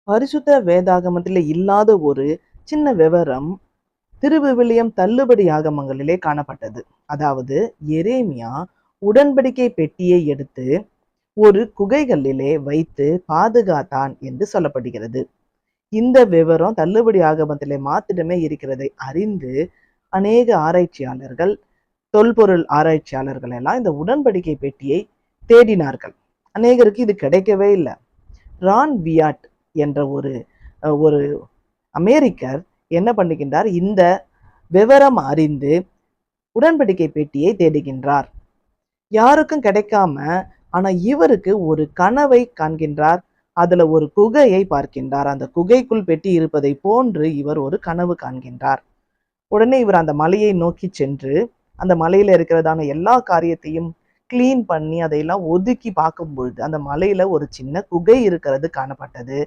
பரிசுத்த வேதாகமத்தில இல்லாத ஒரு சின்ன விவரம் திருவிவிலியம் தள்ளுபடி ஆகமங்களிலே காணப்பட்டது. அதாவது எரேமியா உடன்படிக்கை பெட்டியை எடுத்து ஒரு குகைகளிலே வைத்து பாதுகாத்தான் என்று சொல்லப்படுகிறது. இந்த விவரம் தள்ளுபடி ஆகமத்திலே மாத்திரமே இருக்கிறதை அறிந்து அநேக ஆராய்ச்சியாளர்கள், தொல்பொருள் ஆராய்ச்சியாளர்கள் எல்லாம் இந்த உடன்படிக்கை பெட்டியை தேடினார்கள். அநேகருக்கு இது கிடைக்கவே இல்லை. ரான் வியாட் என்ற ஒரு அமெரிக்கர் என்ன பண்ணுகின்றார், இந்த விவரம் அறிந்து உடன்படிக்கை பெட்டியை தேடுகின்றார். யாருக்கும் கிடைக்காம, ஆனா இவருக்கு ஒரு கனவை காண்கின்றார். அதுல ஒரு குகையை பார்க்கின்றார். அந்த குகைக்குள் பெட்டி இருப்பதை போன்று இவர் ஒரு கனவு காண்கின்றார். உடனே இவர் அந்த மலையை நோக்கி சென்று அந்த மலையில இருக்கிறதான எல்லா காரியத்தையும் கிளீன் பண்ணி அதையெல்லாம் ஒதுக்கி பார்க்கும் பொழுது அந்த மலையில ஒரு சின்ன குகை இருக்கிறது காணப்பட்டது.